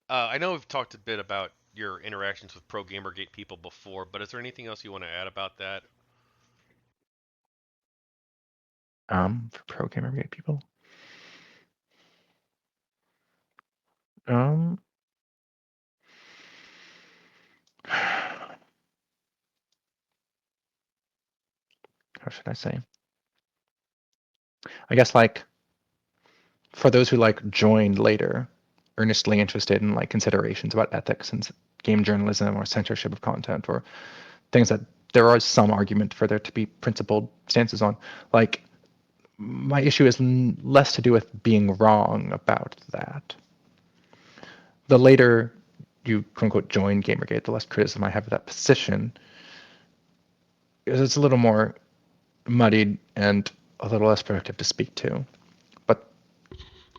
I know we've talked a bit about your interactions with pro-GamerGate people before, but is there anything else you want to add about that? For pro GamerGate people. Um, how should I say? I guess like for those who like joined later, earnestly interested in like considerations about ethics and game journalism or censorship of content or things that there are some argument for there to be principled stances on. Like my issue is less to do with being wrong about that. The later you quote unquote join Gamergate, the less criticism I have of that position. Because it's a little more muddied and a little less productive to speak to. But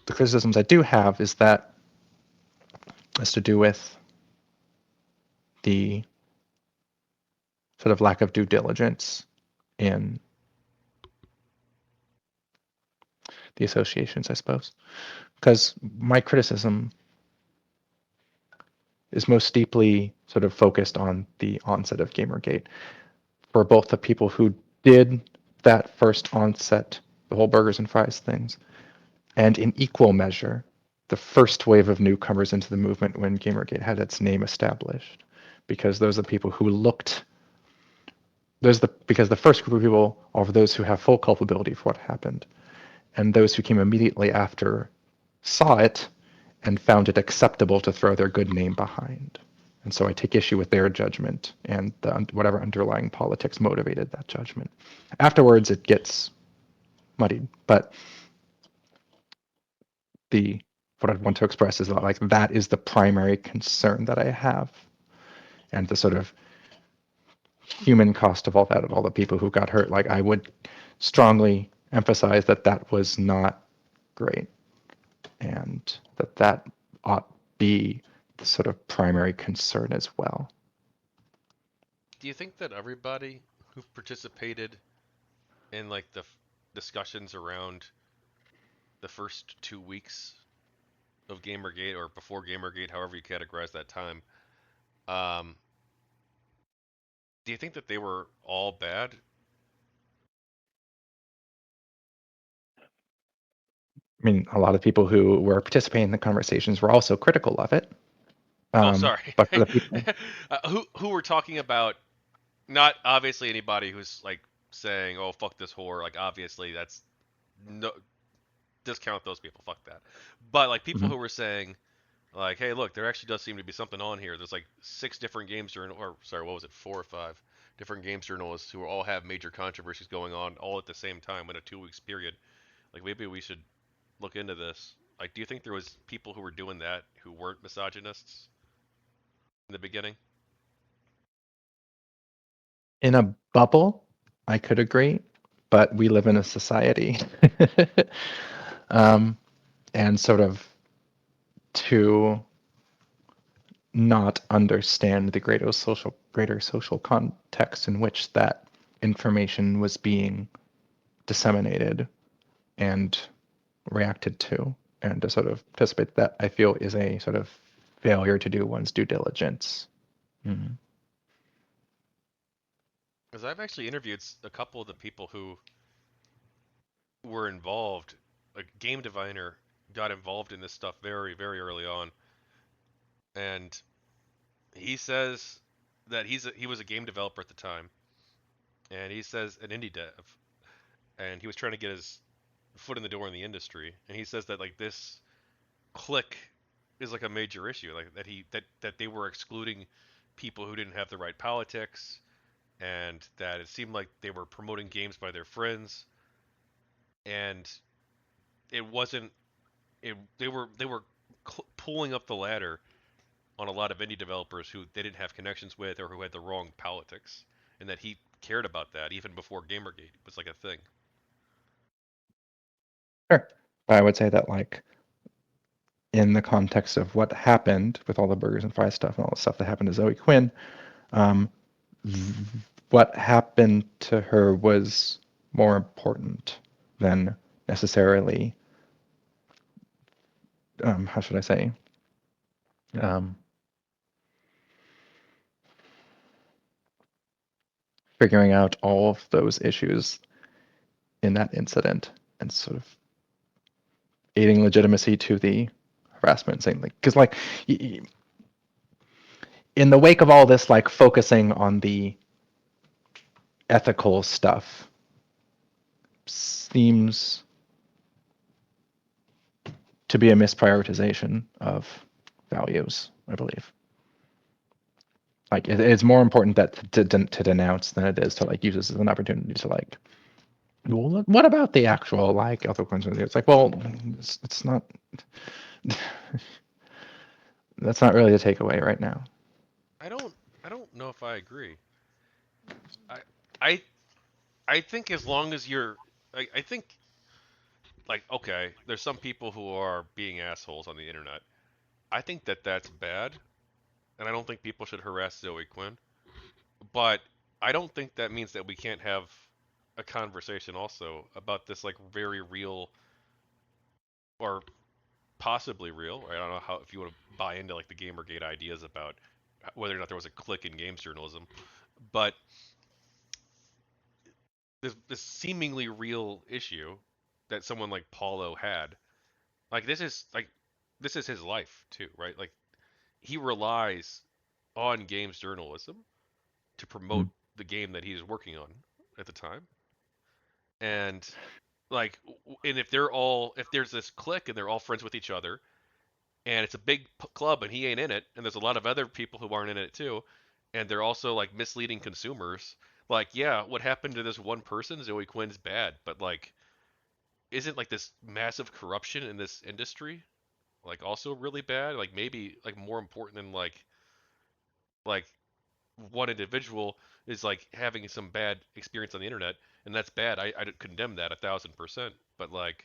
the criticisms I do have is that has to do with the sort of lack of due diligence in the associations, I suppose. Because my criticism is most deeply sort of focused on the onset of Gamergate. For both the people who did that first onset, the whole burgers and fries things, and in equal measure, the first wave of newcomers into the movement when Gamergate had its name established. Because those are the people who looked because the first group of people are those who have full culpability for what happened, and those who came immediately after saw it and found it acceptable to throw their good name behind. And so I take issue with their judgment and whatever underlying politics motivated that judgment. Afterwards, it gets muddied, but the what I want to express is that like that is the primary concern that I have, and the sort of human cost of all that, of all the people who got hurt. Like I would strongly emphasize that that was not great, and that that ought be the sort of primary concern as well. Do you think that everybody who participated in like the discussions around the first 2 weeks of GamerGate or before GamerGate, however you categorize that time, um, do you think that they were all bad? I mean, a lot of people who were participating in the conversations were also critical of it. Oh, sorry. But for the people, Who were talking about? Not obviously anybody who's like saying, "Oh, fuck this whore." Like obviously that's no discount those people. Fuck that. But like people mhm. who were saying, like, "Hey, look, there actually does seem to be something on here." There's like six different games journal, or sorry, what was it, four or five different games journalists who all have major controversies going on all at the same time in a 2 weeks period. Like maybe we should look into this. Like, do you think there was people who were doing that who weren't misogynists in the beginning? In a bubble, I could agree, but we live in a society, um, and sort of to not understand the greater social context in which that information was being disseminated and reacted to, and to sort of participate, that I feel is a sort of failure to do one's due diligence. Mhm. Because I've actually interviewed a couple of the people who were involved. Like GameDiviner got involved in this stuff very, very early on, and he says that he was a game developer at the time, and he says an indie dev, and he was trying to get his foot in the door in the industry, and he says that like this click is like a major issue, like that they were excluding people who didn't have the right politics, and that it seemed like they were promoting games by their friends, and it wasn't they were pulling up the ladder on a lot of indie developers who they didn't have connections with or who had the wrong politics, and that he cared about that even before Gamergate was like a thing. Sure. I would say that, like, in the context of what happened with all the burgers and fries stuff and all the stuff that happened to Zoe Quinn, um, what happened to her was more important than necessarily, how should I say, Um, Figuring out all of those issues in that incident and sort of aiding legitimacy to the harassment thing, because like in the wake of all this, like focusing on the ethical stuff seems to be a misprioritization of values, I believe. Like it's more important that to denounce than it is to like use this as an opportunity to like, well, what about the actual like ethical concerns? It's like, well, it's not. That's not really the takeaway right now. I don't I don't know if I agree. I I I think as long as you're I think like okay, there's some people who are being assholes on the internet. I think that that's bad, and I don't think people should harass Zoe Quinn. But I don't think that means that we can't have a conversation also about this like very real or possibly real. Right? I don't know how if you want to buy into like the GamerGate ideas about whether or not there was a click in games journalism, but this seemingly real issue that someone like Paulo had. Like this is his life too, right? Like he relies on games journalism to promote Mm. the game that he's working on at the time. And like and if there's this clique and they're all friends with each other and it's a big club and he ain't in it and there's a lot of other people who aren't in it too and they're also like misleading consumers, like yeah, what happened to this one person, Zoe Quinn's bad, but like isn't like this massive corruption in this industry like also really bad, like maybe like more important than like one individual is like having some bad experience on the internet, and that's bad. I condemn that 1,000%. But like,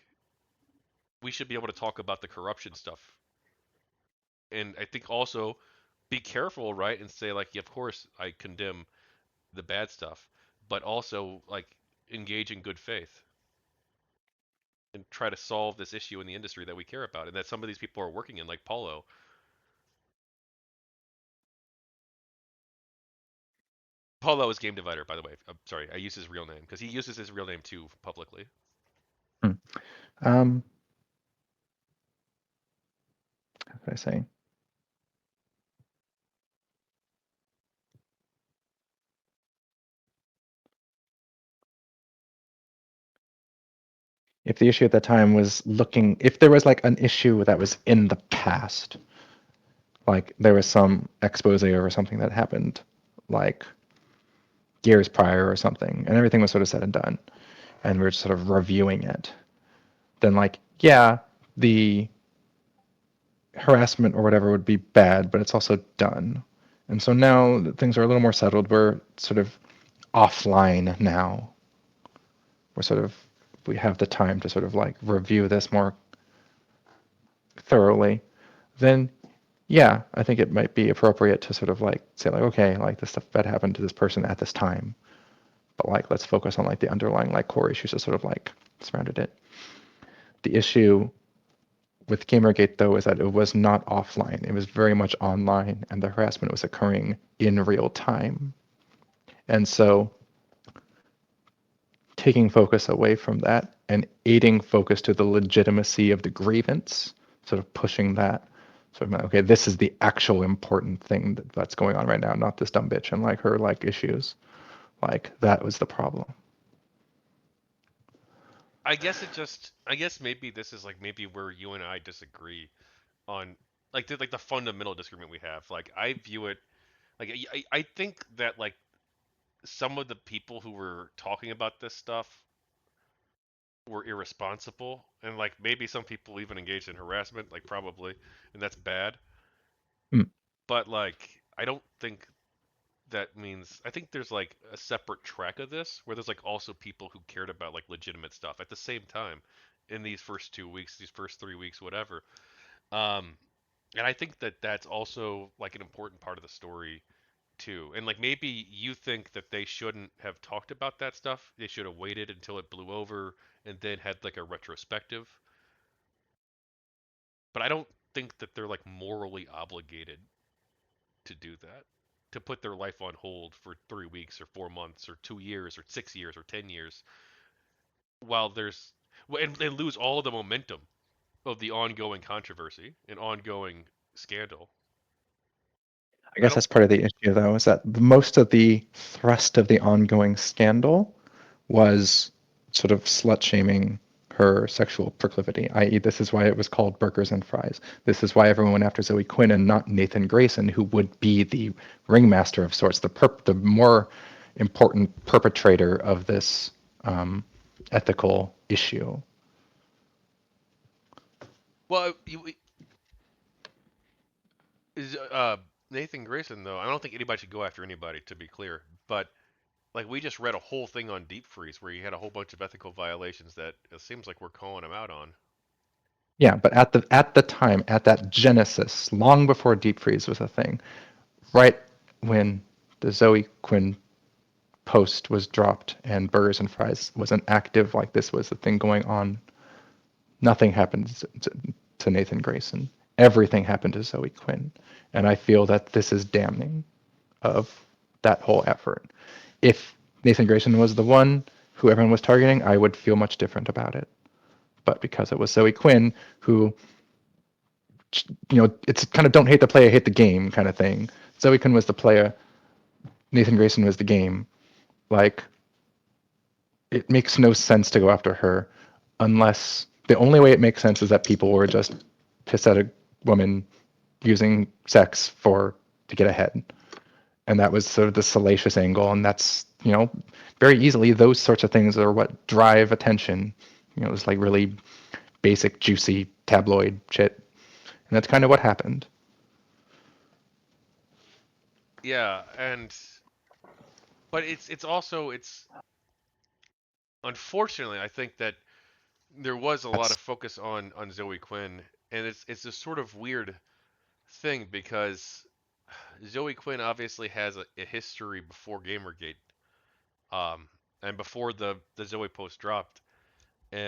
we should be able to talk about the corruption stuff, and I think also be careful, right, and say like, yeah, of course I condemn the bad stuff, but also like engage in good faith and try to solve this issue in the industry that we care about and that some of these people are working in, like Paulo. Paulo is GameDiviner, by the way. I'm sorry, I use his real name because he uses his real name too publicly. Mm. Um, how could I say? If the issue at that time was looking, if there was like an issue that was in the past, like there was some expose or something that happened like years prior or something, and everything was sort of said and done, and we're just sort of reviewing it, then like, yeah, the harassment or whatever would be bad, but it's also done. And so now that things are a little more settled, we're sort of offline now. We're sort of, we have the time to sort of like review this more thoroughly. Then yeah, I think it might be appropriate to sort of like say like, okay, like this stuff that happened to this person at this time, but like let's focus on like the underlying like core issues that sort of like surrounded it. The issue with GamerGate though is that it was not offline; it was very much online, and the harassment was occurring in real time. And so taking focus away from that and aiding focus to the legitimacy of the grievance, sort of pushing that. So I'm like, okay, this is the actual important thing that's going on right now, not this dumb bitch and like her like issues. Like that was the problem. I guess maybe this is like maybe where you and I disagree on like the fundamental disagreement we have. Like I view it like I think that like some of the people who were talking about this stuff were irresponsible and like maybe some people even engaged in harassment, like probably, and that's bad. Mm, But like I don't think that means I think there's like a separate track of this where there's like also people who cared about like legitimate stuff at the same time in these first 2 weeks, these first 3 weeks, whatever. Um, and I think that that's also like an important part of the story too. And like maybe you think that they shouldn't have talked about that stuff. They should have waited until it blew over and then had like a retrospective. But I don't. think that they're like morally obligated to do that, to put their life on hold for 3 weeks or 4 months or 2 years or 6 years or 10 years, while there's and lose all of the momentum of the ongoing controversy and ongoing scandal. I I guess don't. that's part of the issue, though, is that most of the thrust of the ongoing scandal was sort of slut shaming her sexual proclivity, i.e., this is why it was called Burgers and Fries. This is why everyone went after Zoe Quinn and not Nathan Grayson, who would be the ringmaster of sorts, the more important perpetrator of this ethical issue. Well, is Nathan Grayson though. I don't think anybody should go after anybody, to be clear. But like we just read a whole thing on Deep Freeze where he had a whole bunch of ethical violations that it seems like we're calling him out on. Yeah, but at the time, at that genesis, long before Deep Freeze was a thing, right when the Zoe Quinn post was dropped and Burgers and Fries was an active, like this was the thing going on, nothing happened to Nathan Grayson. Everything happened to Zoe Quinn. And I feel that this is damning of that whole effort. If Nathan Grayson was the one who everyone was targeting, I would feel much different about it. But because it was Zoe Quinn, who, it's kind of don't hate the player, hate the game kind of thing. Zoe Quinn was the player, Nathan Grayson was the game. Like, it makes no sense to go after her unless the only way it makes sense is that people were just pissed at a woman using sex to get ahead. And that was sort of the salacious angle. And that's, very easily those sorts of things are what drive attention. It's like really basic, juicy tabloid shit. And that's kind of what happened. Yeah, and but it's also it's unfortunately I think that there was a lot That's of focus on Zoe Quinn, and it's a sort of weird thing because Zoe Quinn obviously has a history before GamerGate, um, and before the Zoe post dropped,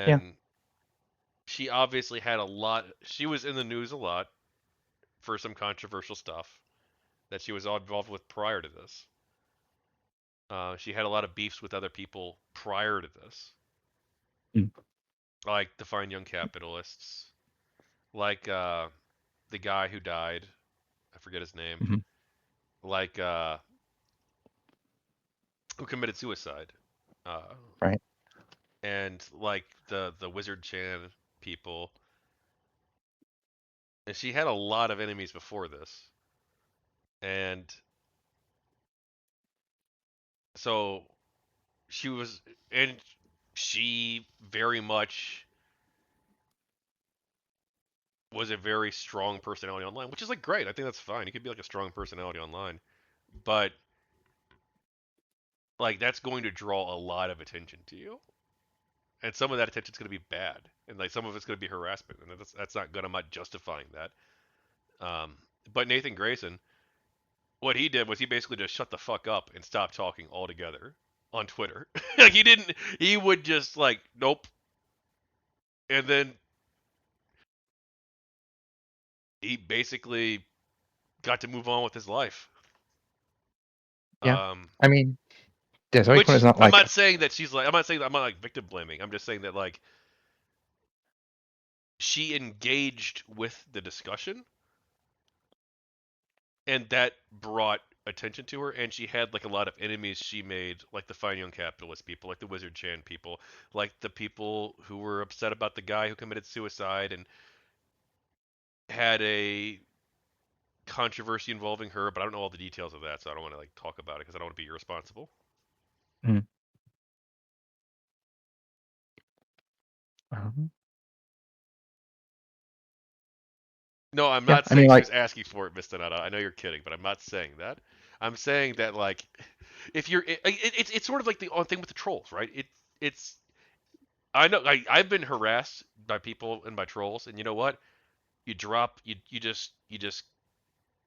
yeah, and she obviously had a lot. She was in the news a lot for some controversial stuff that she was involved with prior to this. She had a lot of beefs with other people prior to this, mm, like the Fine Young Capitalists, like the guy who died. I forget his name. mhm, Like who committed suicide, uh, right. and like the Wizard Chan people. And she had a lot of enemies before this, and so she was, and she very much was a very strong personality online, which is like great. I think that's fine. You could be like a strong personality online, but like that's going to draw a lot of attention to you, and some of that attention is going to be bad, and like some of it's going to be harassment, and that's not good. I'm not justifying that. Um, but Nathan Grayson, what he did was he basically just shut the fuck up and stopped talking altogether on Twitter. Like he didn't. He would just like nope, and then he basically got to move on with his life. Yeah. Um, I mean, yeah, Zoe Quinn is which not I'm like, not saying that she's like. I'm not saying that I'm not like victim blaming. I'm just saying that like she engaged with the discussion, and that brought attention to her, and she had like a lot of enemies she made, like the fine young capitalist people, like the Wizard Chan people, like the people who were upset about the guy who committed suicide and had a controversy involving her, but I don't know all the details of that, so I don't want to like talk about it because I don't want to be irresponsible. mm, um, No, I'm yeah, not I mean, saying she like, was asking for it, Mr. Nada. I know you're kidding, but I'm not saying that. I'm saying that like if you're it's sort of like the thing with the trolls, right? It's I know I've been harassed by people and by trolls, and you know what? You drop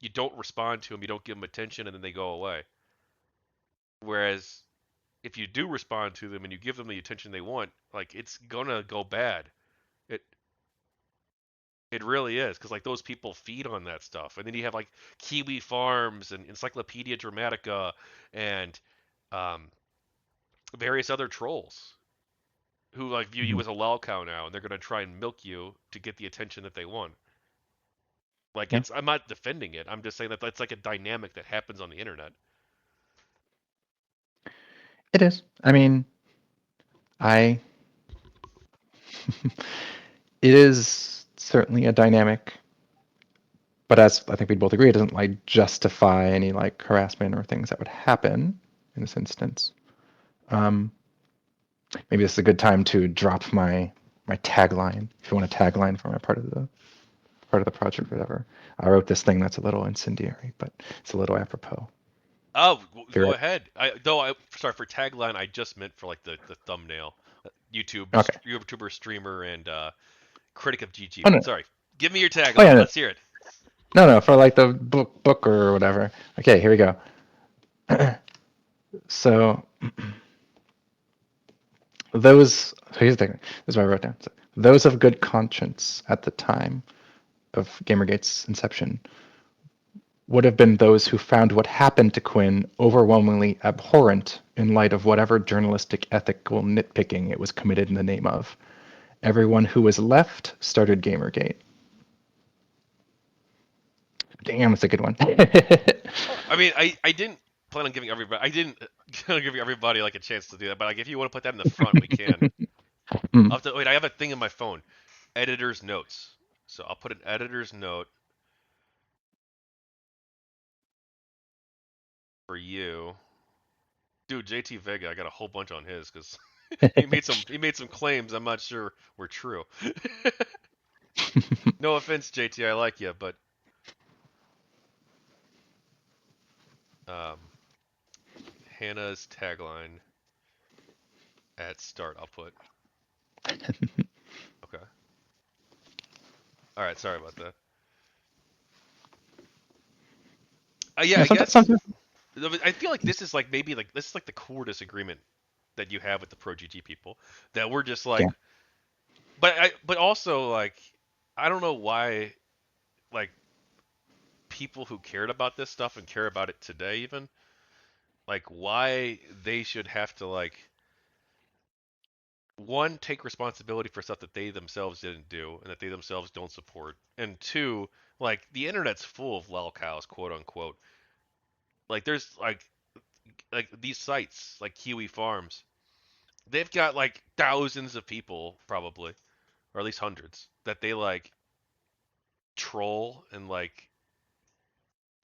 you don't respond to them, you don't give them attention, and then they go away. Whereas if you do respond to them and you give them the attention they want, like it's gonna go bad. It It really is, because like those people feed on that stuff, and then you have like Kiwi Farms and Encyclopedia Dramatica and um, various other trolls who like view you Mhm. as a lol cow now, and they're gonna try and milk you to get the attention that they want. Like Yeah, I'm not defending it. I'm just saying that that's like a dynamic that happens on the internet. it is. I mean, I it is certainly a dynamic, but as I think we'd both agree, it doesn't like justify any like harassment or things that would happen in this instance. Um, Maybe this is a good time to drop my tagline. If you want a tagline for my part of the project, or whatever. I wrote this thing that's a little incendiary, but it's a little apropos. Oh, If go you're ahead. I sorry for tagline. I just meant for like the thumbnail. okay. YouTuber, streamer, and critic of GG. Oh no. But sorry, give me your Oh yeah. tagline. No. Let's hear it. No, no, for like the book or whatever. Okay, here we go. So so here's the thing. This is what I wrote down. So, those of good conscience at the time of GamerGate's inception would have been those who found what happened to Quinn overwhelmingly abhorrent in light of whatever journalistic ethical nitpicking it was committed in the name of. Everyone who was left started GamerGate. Damn, it's a good one. I mean, I didn't plan on giving everybody. I didn't give everybody like a chance to do that. But like, if you want to put that in the front, we can. Hmm. I'll have to, wait, I have a thing in my phone. Editor's notes. So I'll put an editor's note for you. Dude, JT Vega, I got a whole bunch on his because he made some claims I'm not sure were true. No offense, JT, I like you, but um, Hannah's tagline at start. I'll put. Okay. All right. Sorry about that. Yeah, Yeah, I guess. sometimes, I feel like this is like maybe like this is like the core disagreement that you have with the pro GG people that we're just like, yeah. but also like I don't know why like people who cared about this stuff and care about it today even like why they should have to like one take responsibility for stuff that they themselves didn't do and that they themselves don't support, and two, like the internet's full of lol cows, quote unquote. Like there's like these sites like Kiwi Farms, they've got like thousands of people probably, or at least hundreds, that they like troll and like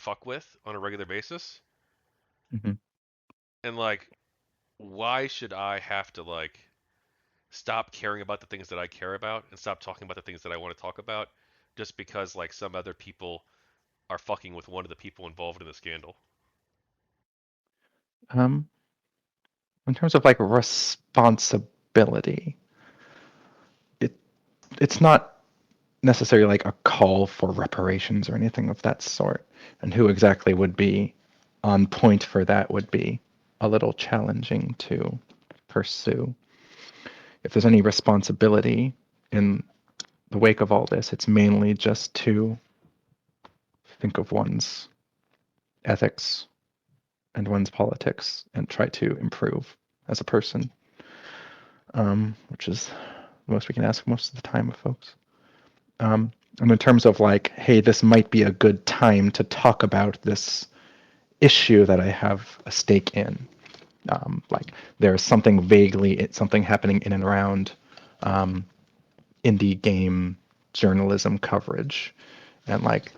fuck with on a regular basis. Hmm. And like, why should I have to like stop caring about the things that I care about and stop talking about the things that I want to talk about just because like some other people are fucking with one of the people involved in the scandal? Um, in terms of like responsibility, it it's not necessarily like a call for reparations or anything of that sort. And who exactly would be on point for that would be a little challenging to pursue. If there's any responsibility in the wake of all this, it's mainly just to think of one's ethics and one's politics and try to improve as a person, which is the most we can ask most of the time of folks. And in terms of like, hey, this might be a good time to talk about this issue that I have a stake in. Like there's something happening in and around um, indie game journalism coverage, and like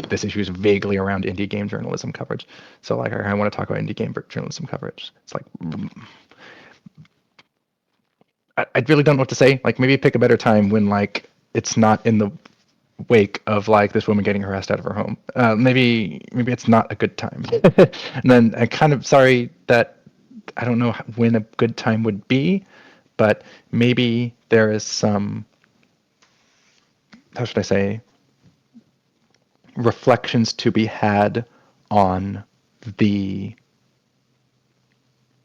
this issue is vaguely around indie game journalism coverage. So like I want to talk about indie game journalism coverage. It's like I really don't know what to say. Like maybe pick a better time when like it's not in the wake of like this woman getting harassed out of her home. Maybe it's not a good time. And then I'm kind of sorry that I don't know when a good time would be, but maybe there is some, how should I say, reflections to be had on the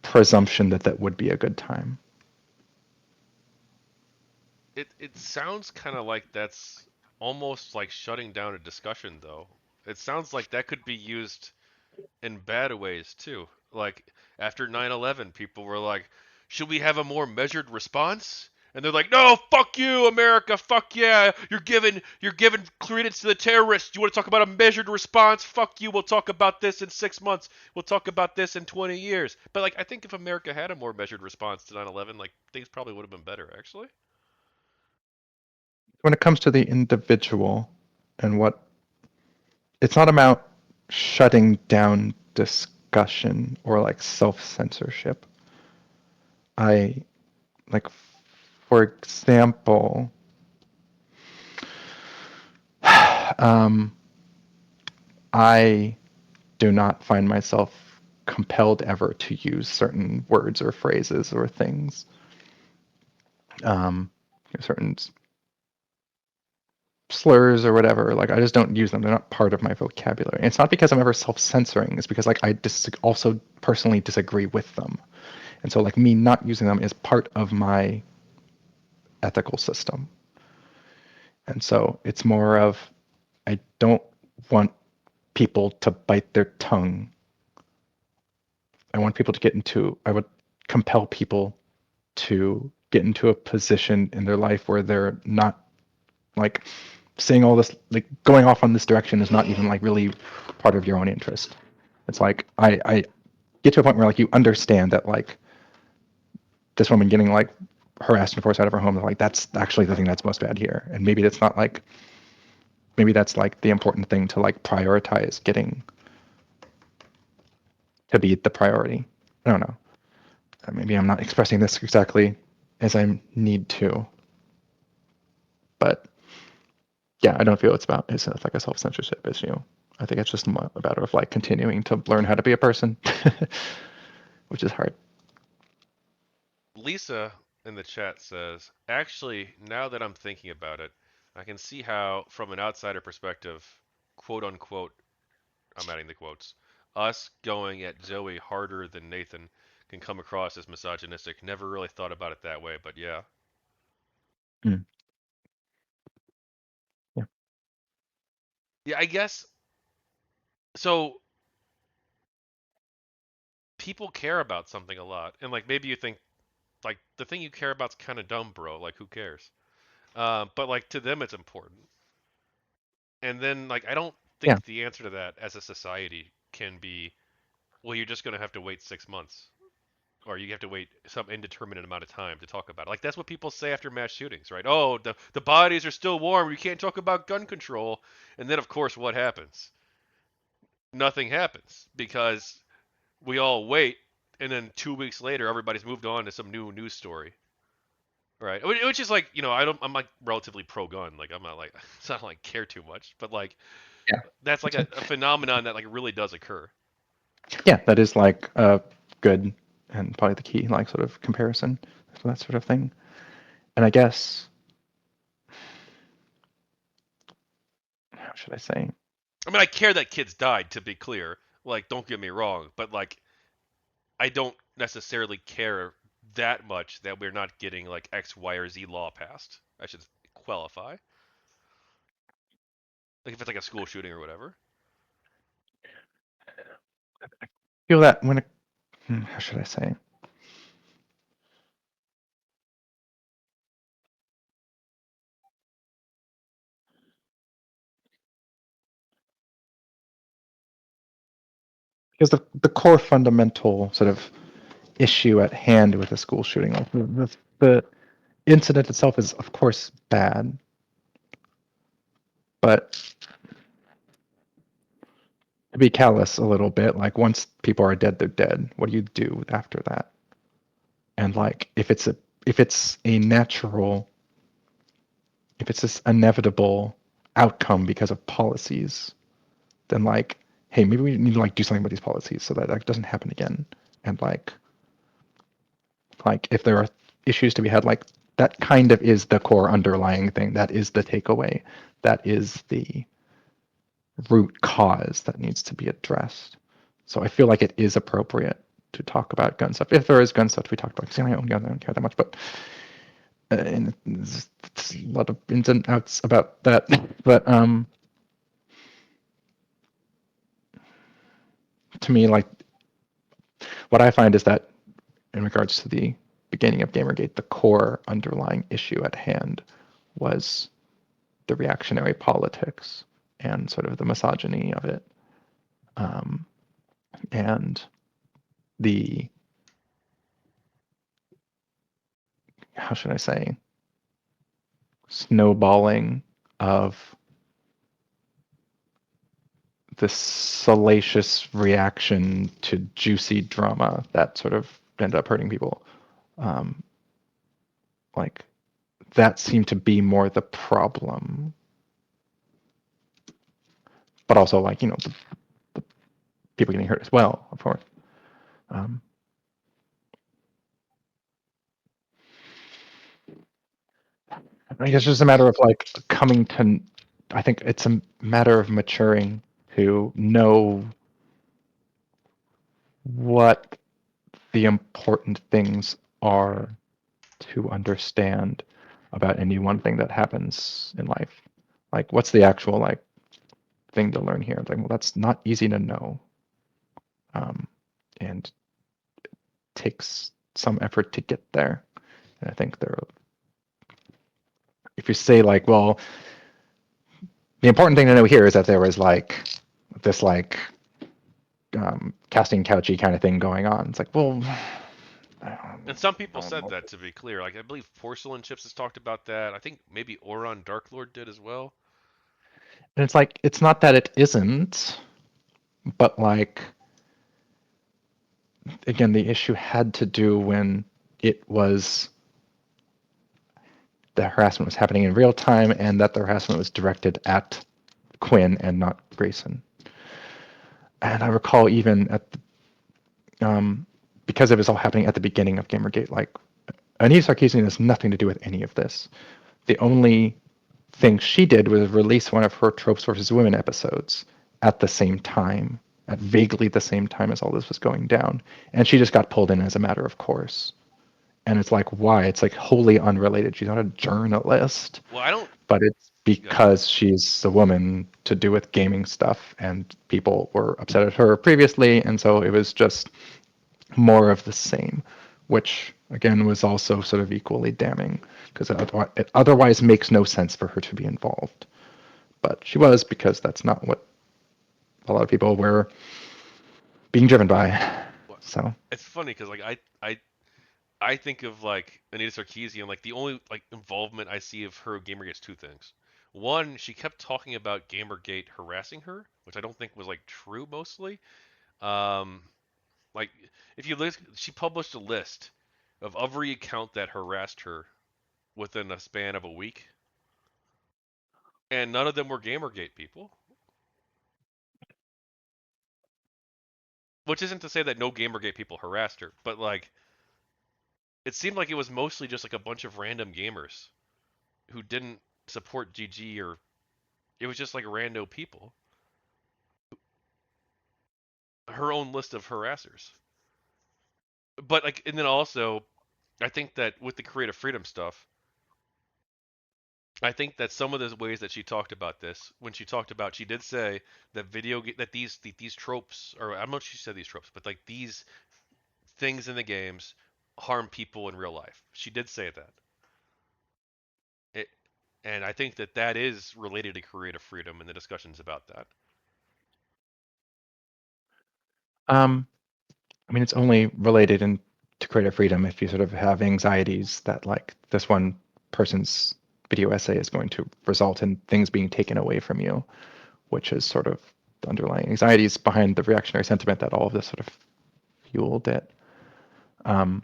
presumption that that would be a good time. It sounds kind of like that's. almost like shutting down a discussion, though. It sounds like that could be used in bad ways too. Like after 9/11, people were like, "Should we have a more measured response?" And they're like, "No, fuck you, America, fuck yeah, you're giving credence to the terrorists. You want to talk about a measured response? Fuck you. We'll talk about this in 6 months. We'll talk about this in 20 years." But like, I think if America had a more measured response to 9/11, like things probably would have been better, actually. When it comes to the individual and what, it's not about shutting down discussion or like self-censorship. I like, for example, um, I do not find myself compelled ever to use certain words or phrases or things, um, certain slurs or whatever. Like, I just don't use them. They're not part of my vocabulary. And it's not because I'm ever self-censoring. It's because like I also personally disagree with them. And so like me not using them is part of my ethical system. And so it's more of, I don't want people to bite their tongue. I want people to I would compel people to get into a position in their life where they're not like saying all this, like going off on this direction is not even like really part of your own interest. It's like I get to a point where like you understand that like this woman getting like harassed and forced out of her home, like that's actually the thing that's most bad here. And maybe that's not like, maybe that's like the important thing to like prioritize getting to be the priority. I don't know. Maybe I'm not expressing this exactly as I need to, but yeah, I don't feel it's like a self-censorship issue. I think it's just a matter of like continuing to learn how to be a person, which is hard. Lisa in the chat says, "Actually, now that I'm thinking about it, I can see how, from an outsider perspective, quote unquote, I'm adding the quotes, us going at Zoe harder than Nathan can come across as misogynistic. Never really thought about it that way, but yeah." Mm. Yeah. Yeah, I guess so. People care about something a lot, and like maybe you think like the thing you care about's kind of dumb, bro. Like who cares? But like to them, it's important. And then like I don't Yeah. think the answer to that as a society can be, well, you're just gonna have to wait 6 months, or you have to wait some indeterminate amount of time to talk about it. Like that's what people say after mass shootings, right? Oh, the bodies are still warm. You can't talk about gun control. And then of course what happens? Nothing happens because we all wait, and then 2 weeks later everybody's moved on to some new news story. Right, which is like, I'm like relatively pro-gun. Like I'm not like it's not like care too much, but like Yeah. that's like a phenomenon that like really does occur. Yeah, that is like a good and probably the key like sort of comparison for that sort of thing. And I guess, how should I say? I mean, I care that kids died, to be clear. Like, don't get me wrong, but like, I don't necessarily care that much that we're not getting like X, Y, or Z law passed. I should qualify. Like, if it's like a school shooting or whatever. Feel that when it, how should I say? Because the core fundamental sort of issue at hand with a school shooting, like the incident itself is of course bad, but to be callous a little bit, like once people are dead, they're dead. What do you do after that? And like if it's a natural, if it's this inevitable outcome because of policies, then like, hey, maybe we need to like do something about these policies so that that doesn't happen again. And like if there are issues to be had, like that kind of is the core underlying thing. That is the takeaway. That is the root cause that needs to be addressed. So I feel like it is appropriate to talk about gun stuff. If there is gun stuff to be talked about, because I own guns, I don't care that much, but and there's a lot of ins and outs about that. But to me, like, what I find is that in regards to the beginning of GamerGate, the core underlying issue at hand was the reactionary politics and sort of the misogyny of it, and the, how should I say, snowballing of this salacious reaction to juicy drama that sort of ended up hurting people. Um, like, that seemed to be more the problem. But also, like, the people getting hurt as well, of course. I guess it's just a matter of like coming to. I think it's a matter of maturing to know what the important things are to understand about any one thing that happens in life. Like, what's the actual like thing to learn here? It's like, well, that's not easy to know, and takes some effort to get there. And I think there, if you say like, well, the important thing to know here is that there was like this like casting couchy kind of thing going on. It's like, well, And some people I don't said know. that, to be clear. Like I believe Porcelain Chips has talked about that. I think maybe Oron Darklord did as well. And it's like, it's not that it isn't, but like, again, the issue had to do when it was, the harassment was happening in real time and that the harassment was directed at Quinn and not Grayson. And I recall even at because it was all happening at the beginning of GamerGate, like, Anita Sarkeesian has nothing to do with any of this. The only thing she did was release one of her Tropes versus Women episodes at the same time, at vaguely the same time as all this was going down. And she just got pulled in as a matter of course. And it's like, why? It's like wholly unrelated. She's not a journalist, Well, I don't. but it's Go ahead. because she's a woman to do with gaming stuff, and people were upset at her previously, and so it was just more of the same, which again was also sort of equally damning because it otherwise makes no sense for her to be involved. But she was, because that's not what a lot of people were being driven by. Well, So it's funny because like I think of like Anita Sarkeesian, like the only like involvement I see of her in Gamergate's two things. One, she kept talking about Gamergate harassing her, which I don't think was like true mostly. Um, like if you look, she published a list of every account that harassed her within a span of a week, and none of them were Gamergate people. Which isn't to say that no Gamergate people harassed her, but like it seemed like it was mostly just like a bunch of random gamers who didn't support GG, or it was just like rando people. Her own list of harassers. But like, and then also, I think that with the creative freedom stuff, I think that some of the ways that she talked about this, when she talked about, she did say that that these tropes, or I don't know if she said these tropes, but like these things in the games harm people in real life. She did say that. It, and I think that that is related to creative freedom and the discussions about that. um, I mean, it's only related to creative freedom if you sort of have anxieties that like this one person's video essay is going to result in things being taken away from you, which is sort of the underlying anxieties behind the reactionary sentiment that all of this sort of fueled it. Um,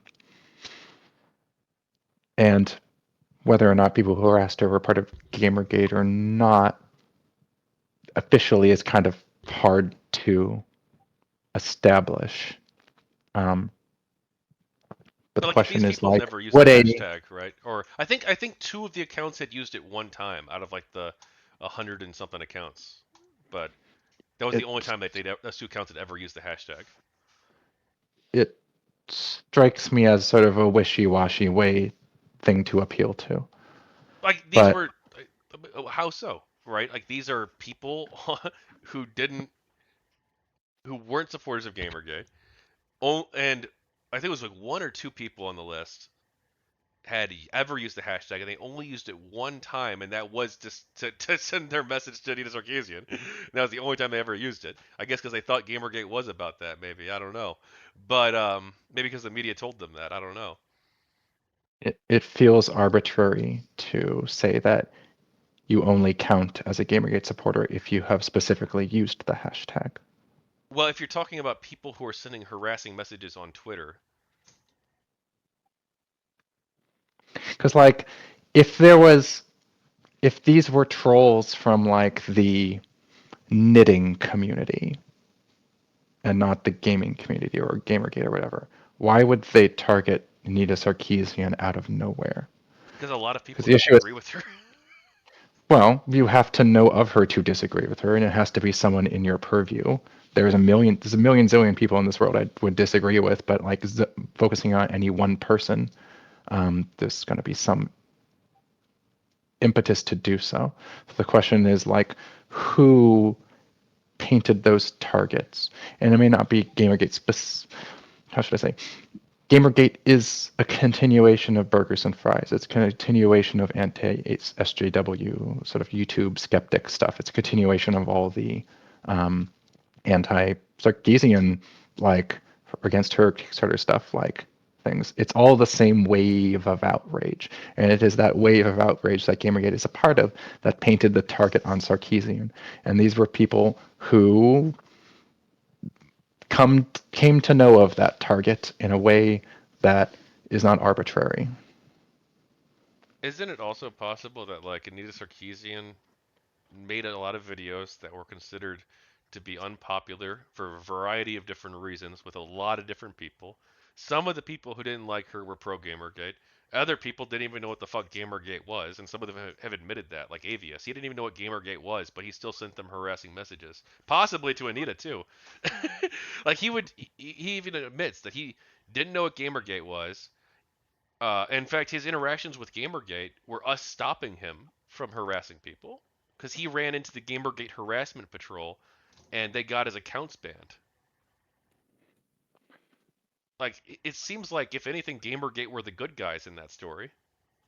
and whether or not people who harassed her were part of Gamergate or not, officially is kind of hard to establish. Um, but the But like question these is people like, never used the would a hashtag, right? Or I think two of the accounts had used it one time out of like the 100 and something accounts, but that was the only it time that those two accounts had ever used the hashtag. it strikes me as sort of a wishy-washy way thing to appeal to. Like these But were how so, right? Like these are people who didn't who weren't supporters of GamerGate. Oh, and I think it was like one or two people on the list had ever used the hashtag, and they only used it one time, and that was just to send their message to Anita Sarkeesian. That was the only time they ever used it. I guess because they thought GamerGate was about that. Maybe I don't know, but maybe because the media told them that. I don't know. it feels arbitrary to say that you only count as a GamerGate supporter if you have specifically used the hashtag. Well, if you're talking about people who are sending harassing messages on Twitter, Because like, if there was, if these were trolls from like the knitting community and not the gaming community or GamerGate or whatever, why would they target Anita Sarkeesian out of nowhere? because a lot of Because people the issue is, disagree with her. well, you have to know of her to disagree with her, and it has to be someone in your purview. There's a million zillion people in this world I would disagree with, but like focusing on any one person, there's going to be some impetus to do so. So the question is like, who painted those targets? And it may not be GamerGate how should I say? GamerGate is a continuation of Burgers and Fries. It's a continuation of anti-SJW sort of YouTube skeptic stuff. It's a continuation of all the anti-Sarkeesian, like against her Kickstarter stuff, like things. It's all the same wave of outrage, and it is that wave of outrage that GamerGate is a part of that painted the target on Sarkeesian. And these were people who came to know of that target in a way that is not arbitrary. Isn't it also possible that like Anita Sarkeesian made a lot of videos that were considered to be unpopular for a variety of different reasons with a lot of different people? Some of the people who didn't like her were pro GamerGate. Other people didn't even know what the fuck GamerGate was, and some of them have admitted that, like Avius. He didn't even know what GamerGate was, but he still sent them harassing messages, possibly to Anita too. Like he even admits that he didn't know what GamerGate was. In fact, his interactions with GamerGate were us stopping him from harassing people because he ran into the GamerGate harassment patrol and they got his accounts banned. Like, it seems like, if anything, GamerGate were the good guys in that story,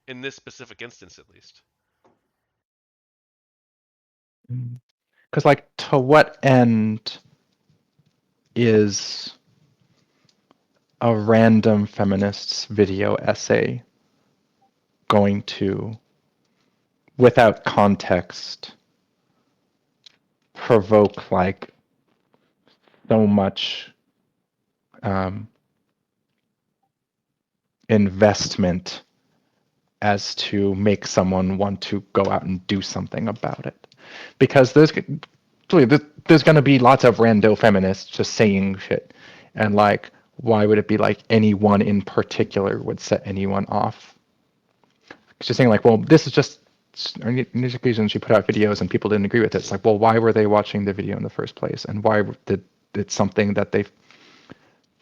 in this specific instance at least. Because, like, to what end is a random feminist's video essay going to, without context, provoke like so much um, investment as to make someone want to go out and do something about it? Because there's going to be lots of rando feminists just saying shit, and like, why would it be like anyone in particular would set anyone off? She's saying like, well, this is just music reasons she put out videos and people didn't agree with it. It's like, well, why were they watching the video in the first place, and why did it's something that they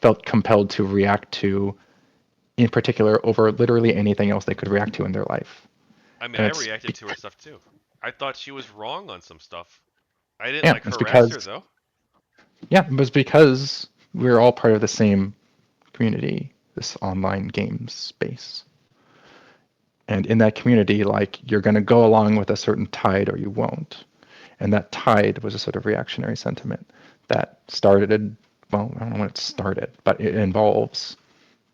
felt compelled to react to in particular over literally anything else they could react to in their life? I mean, And I it's reacted to her stuff too. I thought she was wrong on some stuff. I didn't yeah, like it's harass her because though. yeah, it was because we're all part of the same community, this online game space. And in that community, like, you're going to go along with a certain tide or you won't. And that tide was a sort of reactionary sentiment that started, well, I don't know when it started, but it involves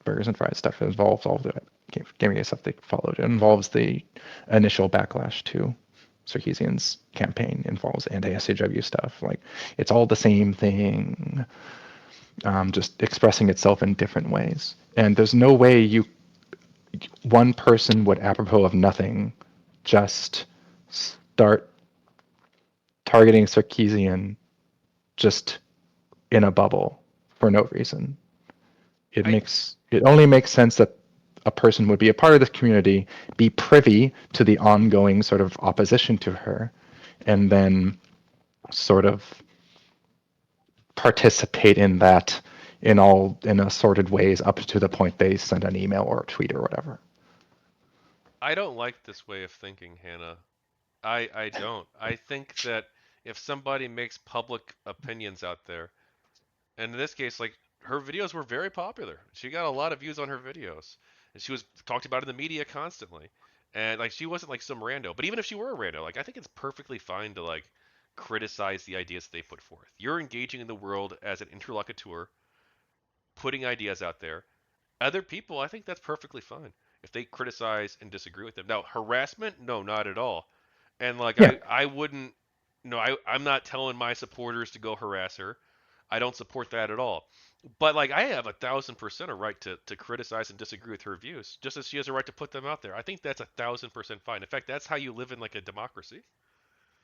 burgers and fries stuff. It involves all the gaming stuff they followed. It involves the initial backlash to Sarkeesian's campaign. It involves anti-SJW stuff. Like, it's all the same thing, just expressing itself in different ways. And there's no way one person would, apropos of nothing, just start targeting Sarkeesian just in a bubble for no reason. I It only makes sense that a person would be a part of this community, be privy to the ongoing sort of opposition to her, and then sort of participate in that in assorted ways up to the point they send an email or a tweet or whatever. I don't like this way of thinking, Hannah. I don't. I think that if somebody makes public opinions out there, and in this case, like her videos were very popular. She got a lot of views on her videos, and she was talked about in the media constantly. And like she wasn't like some rando, but even if she were a rando, like I think it's perfectly fine to like criticize the ideas that they put forth. You're engaging in the world as an interlocutor, putting ideas out there. Other people, I think that's perfectly fine if they criticize and disagree with them. Now, harassment, no, not at all. And like Yeah. I wouldn't, no, I'm not telling my supporters to go harass her. I don't support that at all. But like I have 1,000% a right to criticize and disagree with her views, just as she has a right to put them out there. I think that's 1,000% fine. In fact, that's how you live in like a democracy.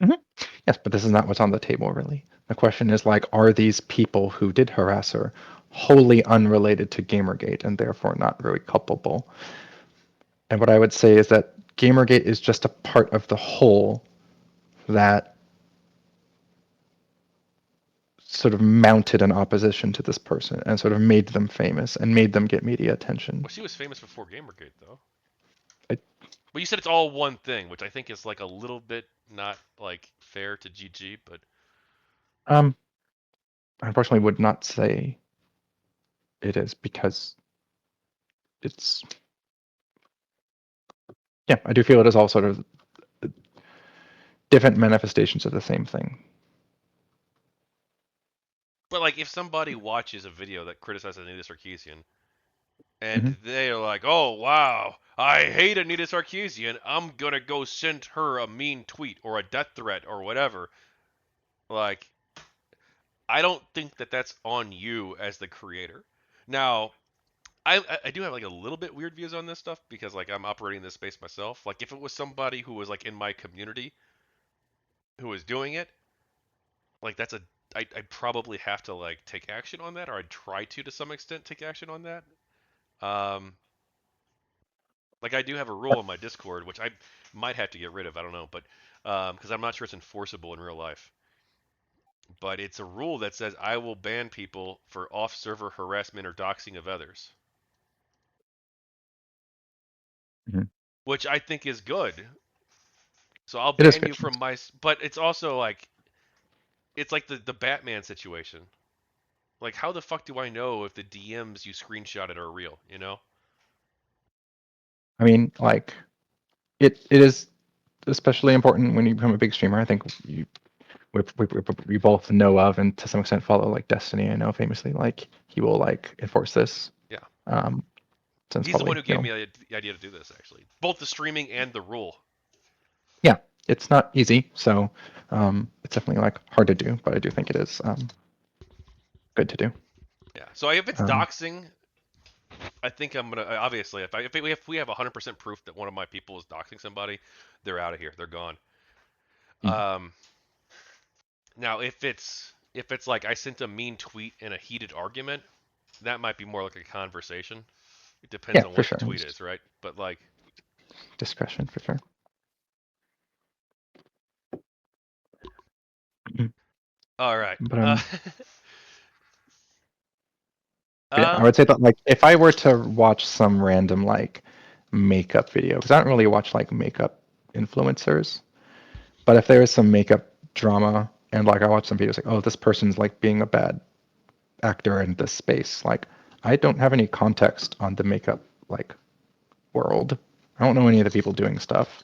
hmm Yes, but this is not what's on the table, really. The question is like, are these people who did harass her wholly unrelated to Gamergate and therefore not really culpable? And what I would say is that Gamergate is just a part of the whole that sort of mounted an opposition to this person and sort of made them famous and made them get media attention. Well, she was famous before GamerGate, though. I, But you said it's all one thing, which I think is like a little bit not like fair to GG, but um, unfortunately would not say it is because it's, yeah, I do feel it is all sort of different manifestations of the same thing. like if somebody watches a video that criticizes Anita Sarkeesian and hmm they're like, "Oh wow, I hate Anita Sarkeesian. I'm gonna go send her a mean tweet or a death threat or whatever." Like, I don't think that that's on you as the creator. Now, I do have like a little bit weird views on this stuff because like I'm operating this space myself. Like if it was somebody who was like in my community who was doing it, like that's a I'd probably have to like take action on that, or I'd try to some extent take action on that. Um, like I do have a rule in my Discord, which I might have to get rid of. I don't know, but because I'm not sure it's enforceable in real life. But it's a rule that says I will ban people for off-server harassment or doxing of others, hmm which I think is good. So I'll It is ban good. you from my. But it's also like it's like the Batman situation. Like how the fuck do I know if the DMs you screenshotted are real? You know? I mean, like, it is especially important when you become a big streamer. I think we both know of and to some extent follow like Destiny. I know famously like he will like enforce this. Yeah. Um, since He's the one probably who gave me the idea to do this, actually. Both the streaming and the rule. yeah, it's not easy. So it's definitely like hard to do, but I do think it is good to do. Yeah. So if it's Um, doxing, I think I'm gonna obviously if we have 100% proof that one of my people is doxing somebody, they're out of here. They're gone. mm, Um, now if it's like I sent a mean tweet in a heated argument, that might be more like a conversation. It depends yeah, on for what the sure. tweet It's is, right? But like, discretion for sure. Mm, all right. But yeah, I Um, would say that like if I were to watch some random like makeup video, because I don't really watch like makeup influencers, but if there is some makeup drama and like I watch some videos like, oh, this person's like being a bad actor in this space, like I don't have any context on the makeup like world. I don't know any of the people doing stuff.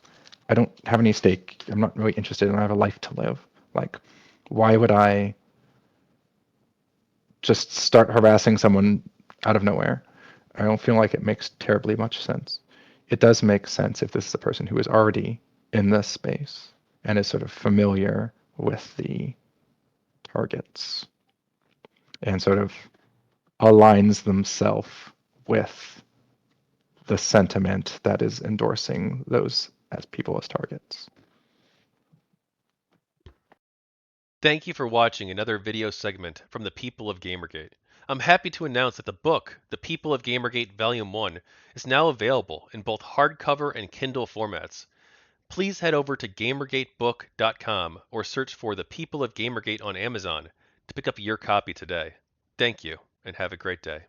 I don't have any stake. I'm not really interested and I have a life to live. Like, why would I just start harassing someone out of nowhere? I don't feel like it makes terribly much sense. It does make sense if this is a person who is already in this space and is sort of familiar with the targets and sort of aligns themselves with the sentiment that is endorsing those as people as targets. Thank you for watching another video segment from the People of GamerGate. I'm happy to announce that the book, The People of GamerGate Volume 1, is now available in both hardcover and Kindle formats. Please head over to gamergatebook.com or search for The People of GamerGate on Amazon to pick up your copy today. Thank you, and have a great day.